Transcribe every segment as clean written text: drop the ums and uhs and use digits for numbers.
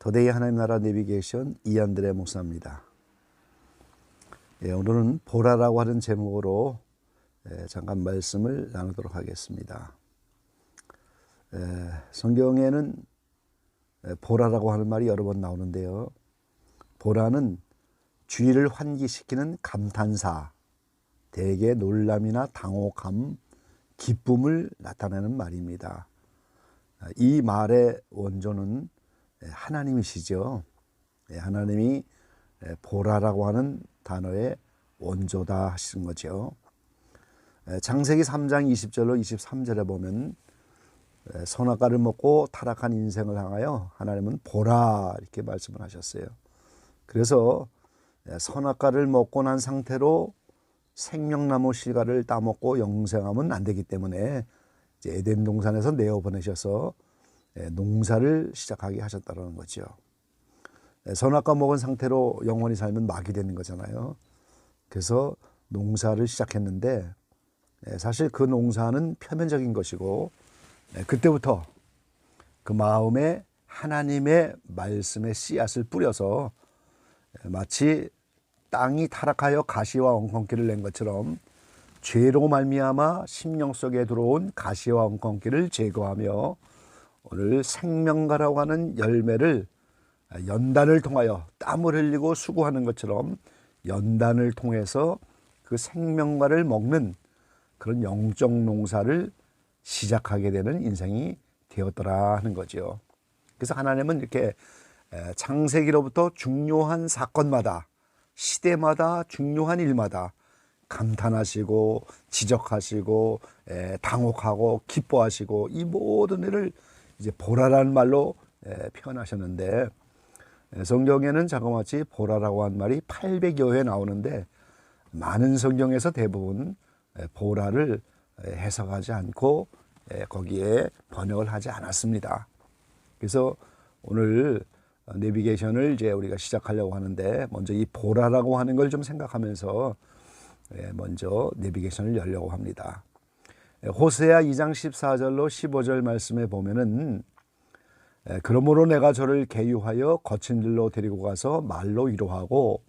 더데이 하나님 나라 내비게이션 이안드레 목사입니다. 오늘은 보라라고 하는 제목으로 잠깐 말씀을 나누도록 하겠습니다. 성경에는 보라라고 하는 말이 여러 번 나오는데요. 보라는 주의를 환기시키는 감탄사, 대개 놀람이나 당혹함, 기쁨을 나타내는 말입니다. 이 말의 원조는 하나님이시죠. 하나님이 보라라고 하는 단어의 원조다 하시는 거죠. 창세기 3장 20절로 23절에 보면 선악과를 먹고 타락한 인생을 향하여 하나님은 보라 이렇게 말씀을 하셨어요. 그래서 선악과를 먹고 난 상태로 생명나무 실과를 따먹고 영생하면 안 되기 때문에 이제 에덴 동산에서 내어보내셔서 농사를 시작하게 하셨다는 거죠. 선악과 먹은 상태로 영원히 살면 막이 되는 거잖아요. 그래서 농사를 시작했는데 사실 그 농사는 표면적인 것이고 그때부터 그 마음에 하나님의 말씀의 씨앗을 뿌려서 마치 땅이 타락하여 가시와 엉겅퀴를 낸 것처럼 죄로 말미암아 심령 속에 들어온 가시와 엉겅퀴를 제거하며 오늘 생명과라고 하는 열매를 연단을 통하여 땀을 흘리고 수고하는 것처럼 연단을 통해서 그 생명과를 먹는 그런 영적 농사를 시작하게 되는 인생이 되었더라 하는 거죠. 그래서 하나님은 이렇게 창세기로부터 중요한 사건마다 시대마다 중요한 일마다 감탄하시고 지적하시고 당혹하고 기뻐하시고 이 모든 일을 이제 보라라는 말로 표현하셨는데 성경에는 자그마치 보라라고 한 말이 800여 회 나오는데 많은 성경에서 대부분 보라를 해석하지 않고 거기에 번역을 하지 않았습니다. 그래서 오늘 내비게이션을 이제 우리가 시작하려고 하는데 먼저 이 보라라고 하는 걸 좀 생각하면서 먼저 내비게이션을 열려고 합니다. 호세아 2장 14절로 15절 말씀에 보면은 그러므로 내가 저를 계유하여 거친 길로 데리고 가서 말로 위로하고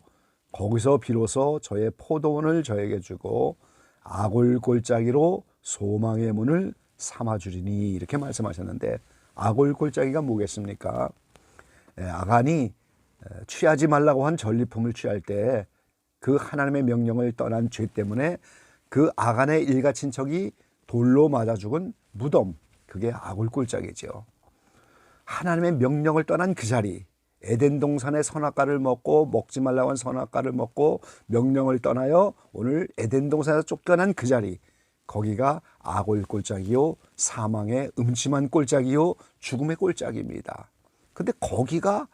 거기서 비로소 저의 포도원을 저에게 주고 아골골짜기로 소망의 문을 삼아주리니 이렇게 말씀하셨는데 아골골짜기가 뭐겠습니까? 아간이 취하지 말라고 한 전리품을 취할 때 그 하나님의 명령을 떠난 죄 때문에 그 아간의 일가 친척이 돌로 맞아 죽은 무덤, 그게 아골골짜기죠. 하나님의 명령을 떠난 그 자리, 에덴 동산의 선악과를 먹고 먹지 말라고 한 선악과를 먹고 명령을 떠나여 오늘 에덴 동산에서 쫓겨난 그 자리, 거기가 아골골짜기요, 사망의 음침한 골짜기요, 죽음의 골짜기입니다. 근데 거기가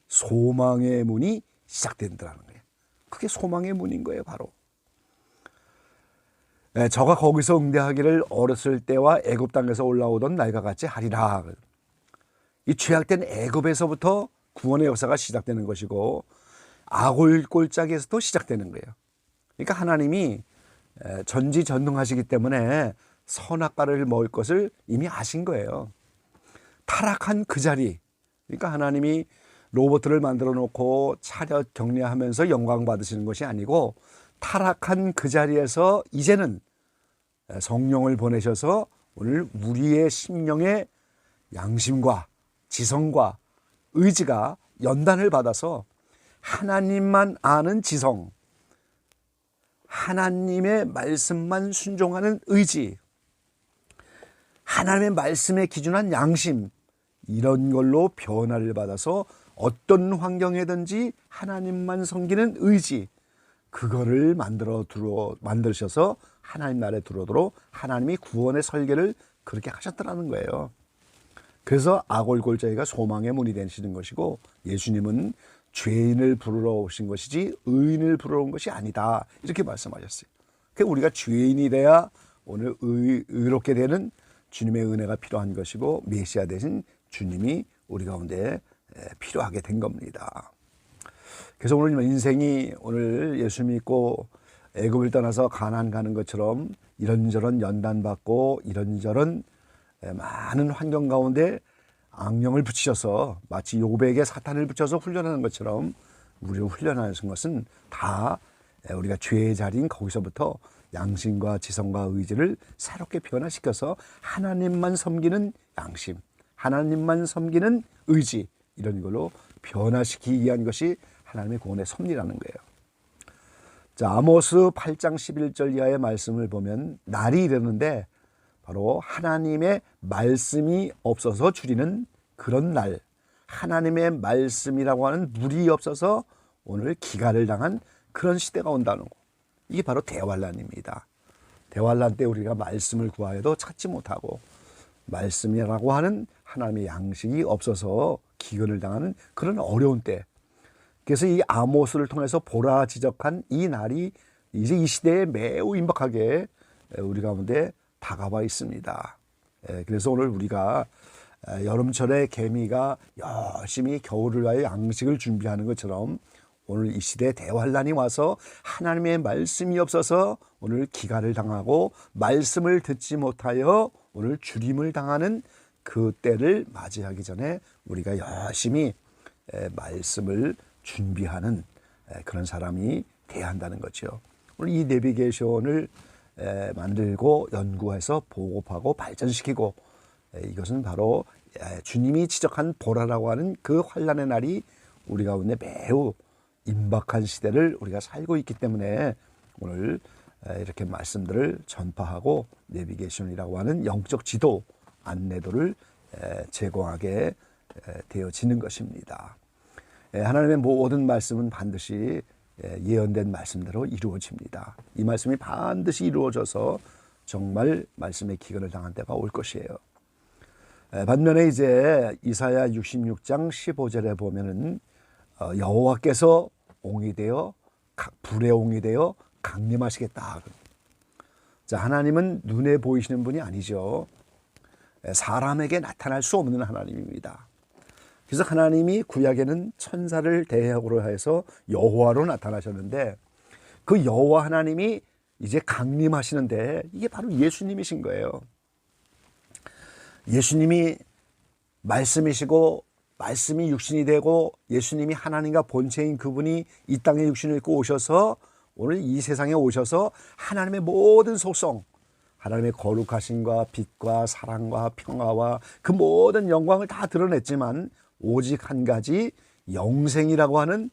소망의 문이 시작된다는 거예요. 그게 소망의 문인 거예요, 바로. 저가 거기서 응대하기를 어렸을 때와 애굽 땅에서 올라오던 날과 같이 하리라. 이 죄악된 애굽에서부터 구원의 역사가 시작되는 것이고 아골골짜기에서도 시작되는 거예요. 그러니까 하나님이 전지전능하시기 때문에 선악과를 먹을 것을 이미 아신 거예요. 타락한 그 자리, 그러니까 하나님이 로봇을 만들어 놓고 차렷 격려하면서 영광 받으시는 것이 아니고 타락한 그 자리에서 이제는 성령을 보내셔서 오늘 우리의 심령의 양심과 지성과 의지가 연단을 받아서 하나님만 아는 지성, 하나님의 말씀만 순종하는 의지, 하나님의 말씀에 기준한 양심, 이런 걸로 변화를 받아서 어떤 환경에든지 하나님만 섬기는 의지, 그거를 만드셔서 하나님 나라에 들어오도록 하나님이 구원의 설계를 그렇게 하셨더라는 거예요. 그래서 아골골짜기가 소망의 문이 되시는 것이고 예수님은 죄인을 부르러 오신 것이지 의인을 부르러 온 것이 아니다, 이렇게 말씀하셨어요. 그러니까 우리가 죄인이 돼야 오늘 의롭게 되는 주님의 은혜가 필요한 것이고 메시아 되신 주님이 우리 가운데 필요하게 된 겁니다. 그래서 오늘 인생이 오늘 예수 믿고 애굽을 떠나서 가나안 가는 것처럼 이런저런 연단받고 이런저런 많은 환경 가운데 악령을 붙이셔서 마치 요백에 사탄을 붙여서 훈련하는 것처럼 우리를 훈련하는 것은 다 우리가 죄의 자리인 거기서부터 양심과 지성과 의지를 새롭게 변화시켜서 하나님만 섬기는 양심, 하나님만 섬기는 의지, 이런 걸로 변화시키기 위한 것이 하나님의 구원의 섭리라는 거예요. 자, 아모스 8장 11절 이하의 말씀을 보면 날이 이르는데 바로 하나님의 말씀이 없어서 줄이는 그런 날, 하나님의 말씀이라고 하는 물이 없어서 오늘 기갈을 당한 그런 시대가 온다는 거. 이게 바로 대환란입니다. 대환란 때 우리가 말씀을 구하여도 찾지 못하고 말씀이라고 하는 하나님의 양식이 없어서 기근을 당하는 그런 어려운 때, 그래서 이 아모스를 통해서 보라 지적한 이 날이 이제 이 시대에 매우 임박하게 우리 가운데 다가와 있습니다. 그래서 오늘 우리가 여름철에 개미가 열심히 겨울을 위하여 양식을 준비하는 것처럼 오늘 이 시대에 대환란이 와서 하나님의 말씀이 없어서 오늘 기갈을 당하고 말씀을 듣지 못하여 오늘 주림을 당하는 그 때를 맞이하기 전에 우리가 열심히 말씀을 준비하는 그런 사람이 돼야 한다는 거죠. 오늘 이 내비게이션을 만들고 연구해서 보급하고 발전시키고, 이것은 바로 주님이 지적한 보라라고 하는 그 환란의 날이 우리 가운데 매우 임박한 시대를 우리가 살고 있기 때문에 오늘 이렇게 말씀들을 전파하고 내비게이션이라고 하는 영적 지도, 안내도를 제공하게 되어지는 것입니다. 하나님의 모든 말씀은 반드시 예언된 말씀대로 이루어집니다. 이 말씀이 반드시 이루어져서 정말 말씀의 기근을 당한 때가 올 것이에요. 반면에 이제 이사야 66장 15절에 보면은 여호와께서 옹이 되어 불의 옹이 되어 강림하시겠다. 자, 하나님은 눈에 보이시는 분이 아니죠. 사람에게 나타날 수 없는 하나님입니다. 그래서 하나님이 구약에는 천사를 대역으로 해서 여호와로 나타나셨는데 그 여호와 하나님이 이제 강림하시는데 이게 바로 예수님이신 거예요. 예수님이 말씀이시고 말씀이 육신이 되고 예수님이 하나님과 본체인 그분이 이 땅에 육신을 입고 오셔서 오늘 이 세상에 오셔서 하나님의 모든 속성, 하나님의 거룩하심과 빛과 사랑과 평화와 그 모든 영광을 다 드러냈지만 오직 한 가지 영생이라고 하는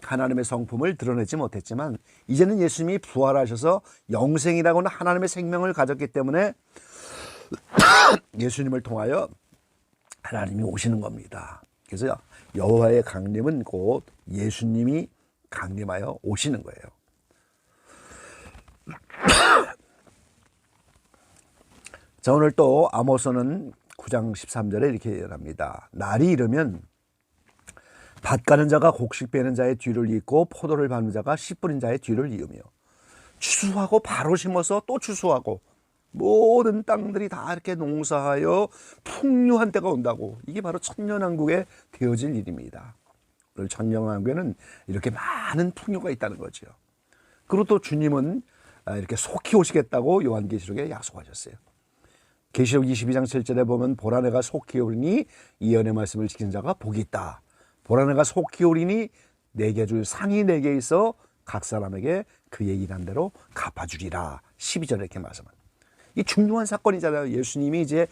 하나님의 성품을 드러내지 못했지만 이제는 예수님이 부활하셔서 영생이라고 하는 하나님의 생명을 가졌기 때문에 예수님을 통하여 하나님이 오시는 겁니다. 그래서 여호와의 강림은 곧 예수님이 강림하여 오시는 거예요. 자, 오늘 또 아모스는 9장 13절에 이렇게 예언합니다. 날이 이르면 밭 가는 자가 곡식 베는 자의 뒤를 잇고 포도를 밟는 자가 씨 뿌린 자의 뒤를 이으며, 추수하고 바로 심어서 또 추수하고 모든 땅들이 다 이렇게 농사하여 풍요한 때가 온다고. 이게 바로 천년왕국에 되어질 일입니다. 오늘 천년왕국에는 이렇게 많은 풍요가 있다는 거죠. 그리고 또 주님은 이렇게 속히 오시겠다고 요한계시록에 약속하셨어요. 계시록 22장 7절에 보면 보라 내가 속히 오리니 이 예언의 말씀을 지키는 자가 복이 있다. 보라 내가 속히 오리니 내게 줄 상이 내게 있어 각 사람에게 그의 일한 대로 갚아주리라. 12절에 이렇게 말씀합니다. 이 중요한 사건이잖아요. 예수님이 이제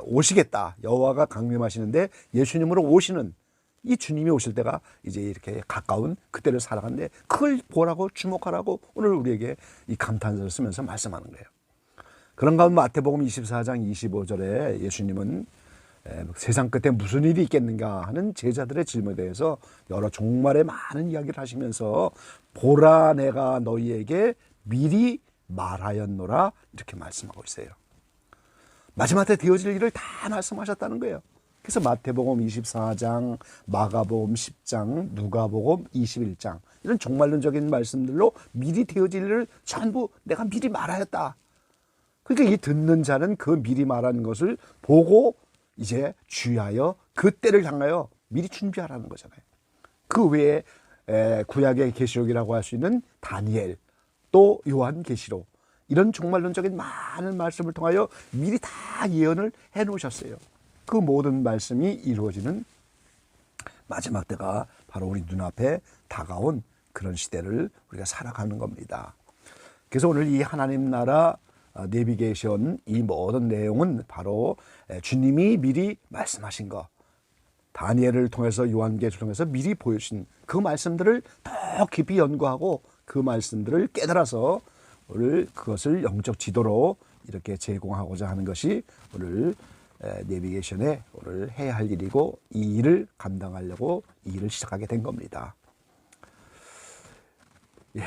오시겠다. 여호와가 강림하시는데 예수님으로 오시는 이 주님이 오실 때가 이제 이렇게 가까운 그때를 살아가는데 그걸 보라고 주목하라고 오늘 우리에게 이 감탄사를 쓰면서 말씀하는 거예요. 그런 가운데 마태복음 24장 25절에 예수님은 세상 끝에 무슨 일이 있겠는가 하는 제자들의 질문에 대해서 여러 종말의 많은 이야기를 하시면서 보라 내가 너희에게 미리 말하였노라 이렇게 말씀하고 있어요. 마지막 때 되어질 일을 다 말씀하셨다는 거예요. 그래서 마태복음 24장, 마가복음 10장, 누가복음 21장 이런 종말론적인 말씀들로 미리 되어질 일을 전부 내가 미리 말하였다. 그러니까 이 듣는 자는 그 미리 말한 것을 보고 이제 주의하여 그 때를 향하여 미리 준비하라는 거잖아요. 그 외에 구약의 계시록이라고 할 수 있는 다니엘, 또 요한계시록 이런 종말론적인 많은 말씀을 통하여 미리 다 예언을 해놓으셨어요. 그 모든 말씀이 이루어지는 마지막 때가 바로 우리 눈앞에 다가온 그런 시대를 우리가 살아가는 겁니다. 그래서 오늘 이 하나님 나라 내비게이션 이 모든 내용은 바로 주님이 미리 말씀하신 거, 다니엘을 통해서 요한계시를 통해서 미리 보여주신 그 말씀들을 더 깊이 연구하고 그 말씀들을 깨달아서 오늘 그것을 영적 지도로 이렇게 제공하고자 하는 것이 오늘 내비게이션에 오늘 해야 할 일이고, 이 일을 감당하려고 이 일을 시작하게 된 겁니다. 예.